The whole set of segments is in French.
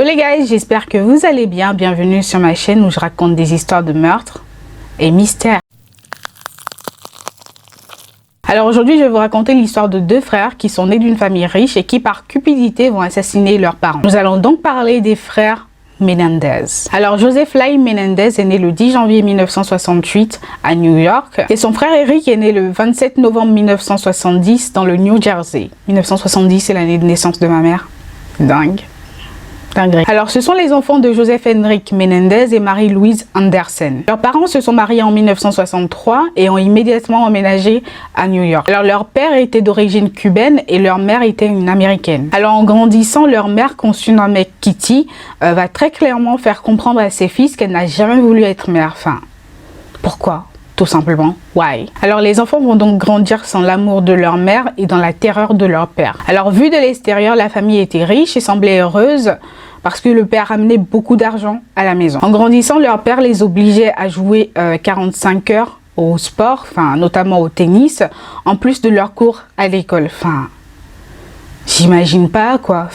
les gars, j'espère que vous allez bien. Bienvenue sur ma chaîne où je raconte des histoires de meurtres et mystères. Alors aujourd'hui, je vais vous raconter l'histoire de deux frères qui sont nés d'une famille riche et qui par cupidité vont assassiner leurs parents. Nous allons donc parler des frères Menendez. Alors Joseph Lai Menendez est né le 10 janvier 1968 à New York et son frère Eric est né le 27 novembre 1970 dans le New Jersey. 1970 c'est l'année de naissance de ma mère. Dingue. Alors, ce sont les enfants de Joseph Henrik Menendez et Marie-Louise Anderson. Leurs parents se sont mariés en 1963 et ont immédiatement emménagé à New York. Alors, leur père était d'origine cubaine et leur mère était une américaine. Alors, en grandissant, leur mère, qu'on surnommait Kitty, va très clairement faire comprendre à ses fils qu'elle n'a jamais voulu être mère. Enfin, pourquoi ? Tout simplement, why? Alors les enfants vont donc grandir sans l'amour de leur mère et dans la terreur de leur père. Alors vu de l'extérieur, la famille était riche et semblait heureuse parce que le père amenait beaucoup d'argent à la maison. En grandissant, leur père les obligeait à jouer 45 heures au sport, notamment au tennis, en plus de leurs cours à l'école. J'imagine pas quoi,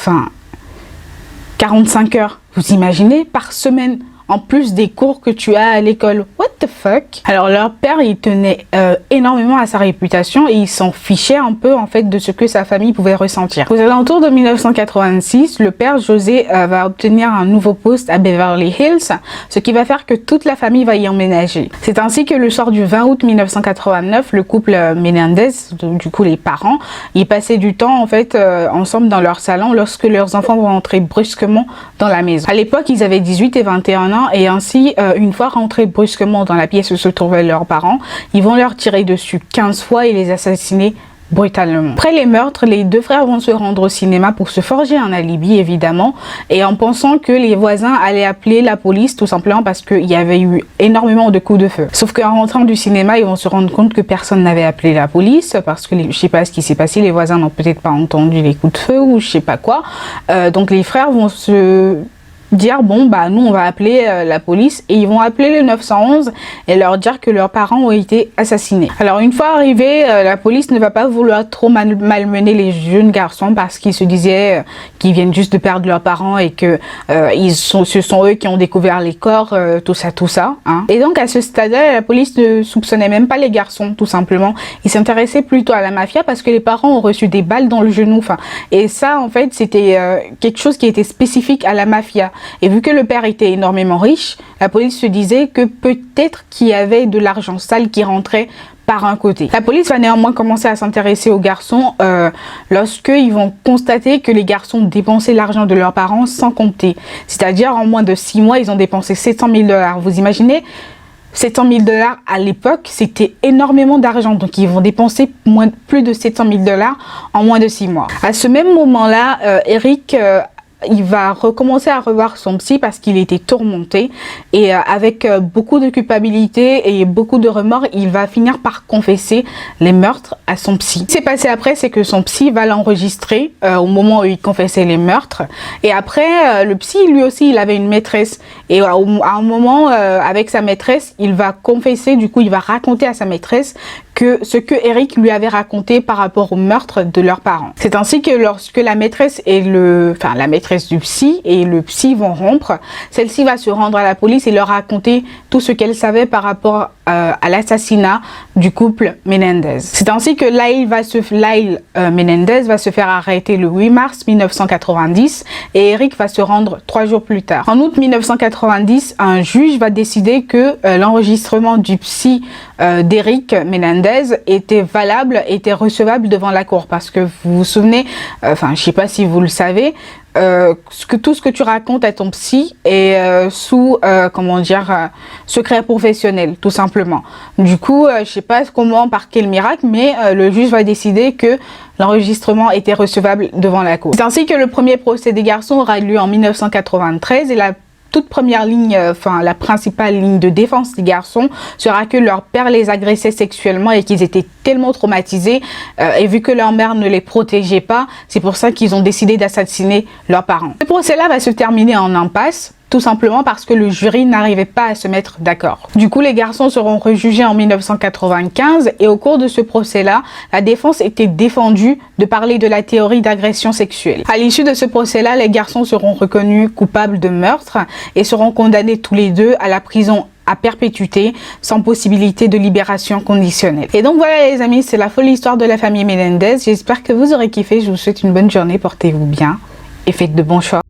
45 heures, vous imaginez, par semaine, en plus des cours que tu as à l'école. What the fuck? Alors leur père, il tenait énormément à sa réputation et il s'en fichait un peu en fait de ce que sa famille pouvait ressentir. Aux alentours de 1986, le père José va obtenir un nouveau poste à Beverly Hills, ce qui va faire que toute la famille va y emménager. C'est ainsi que le soir du 20 août 1989, le couple Menendez, du coup les parents, ils passaient du temps en fait ensemble dans leur salon lorsque leurs enfants vont entrer brusquement dans la maison. À l'époque, ils avaient 18 et 21 ans. Et ainsi, une fois rentrés brusquement dans la pièce où se trouvaient leurs parents, ils vont leur tirer dessus 15 fois et les assassiner brutalement. Après les meurtres, les deux frères vont se rendre au cinéma pour se forger un alibi évidemment et en pensant que les voisins allaient appeler la police tout simplement parce qu'il y avait eu énormément de coups de feu. Sauf qu'en rentrant du cinéma, ils vont se rendre compte que personne n'avait appelé la police parce que je sais pas ce qui s'est passé, les voisins n'ont peut-être pas entendu les coups de feu ou je sais pas quoi. Donc les frères vont se dire bon nous on va appeler la police et ils vont appeler le 911 et leur dire que leurs parents ont été assassinés. Alors une fois arrivés, la police ne va pas vouloir trop malmener les jeunes garçons parce qu'ils se disaient qu'ils viennent juste de perdre leurs parents et que ce sont eux qui ont découvert les corps, tout ça hein. Et donc à ce stade-là, la police ne soupçonnait même pas les garçons tout simplement. Ils s'intéressaient plutôt à la mafia parce que les parents ont reçu des balles dans le genou. Et ça en fait c'était quelque chose qui était spécifique à la mafia. Et vu que le père était énormément riche, la police se disait que peut-être qu'il y avait de l'argent sale qui rentrait par un côté. La police va néanmoins commencer à s'intéresser aux garçons lorsqu'ils vont constater que les garçons dépensaient l'argent de leurs parents sans compter. C'est-à-dire en moins de 6 mois, ils ont dépensé 700 000 $. Vous imaginez 700 000 $ à l'époque, c'était énormément d'argent. Donc, ils vont dépenser plus de 700 000 $ en moins de 6 mois. À ce même moment-là, Eric il va recommencer à revoir son psy parce qu'il était tourmenté et avec beaucoup de culpabilité et beaucoup de remords, il va finir par confesser les meurtres à son psy. Ce qui s'est passé après, c'est que son psy va l'enregistrer au moment où il confessait les meurtres et après, le psy, lui aussi, il avait une maîtresse et à un moment, avec sa maîtresse, il va confesser, du coup, il va raconter à sa maîtresse que ce que Eric lui avait raconté par rapport au meurtre de leurs parents. C'est ainsi que lorsque la maîtresse et la maîtresse du psy et le psy vont rompre, celle-ci va se rendre à la police et leur raconter tout ce qu'elle savait par rapport à l'assassinat du couple Menendez. C'est ainsi que Lyle Menendez va se faire arrêter le 8 mars 1990 et Eric va se rendre 3 jours plus tard. En août 1990, un juge va décider que l'enregistrement du psy d'Eric Menendez était valable, était recevable devant la cour parce que vous vous souvenez, je sais pas si vous le savez, tout ce que tu racontes à ton psy est sous secret professionnel tout simplement. Du coup je sais pas comment, par quel miracle, mais le juge va décider que l'enregistrement était recevable devant la cour. C'est ainsi que le premier procès des garçons aura lieu en 1993 et la toute première ligne, la principale ligne de défense des garçons sera que leur père les agressait sexuellement et qu'ils étaient tellement traumatisés et vu que leur mère ne les protégeait pas, c'est pour ça qu'ils ont décidé d'assassiner leurs parents. Ce procès-là va se terminer en impasse tout simplement parce que le jury n'arrivait pas à se mettre d'accord. Du coup, les garçons seront rejugés en 1995 et au cours de ce procès-là, la défense était défendue de parler de la théorie d'agression sexuelle. À l'issue de ce procès-là, les garçons seront reconnus coupables de meurtre et seront condamnés tous les deux à la prison à perpétuité sans possibilité de libération conditionnelle. Et donc voilà les amis, c'est la folle histoire de la famille Menendez. J'espère que vous aurez kiffé. Je vous souhaite une bonne journée, portez-vous bien et faites de bons choix.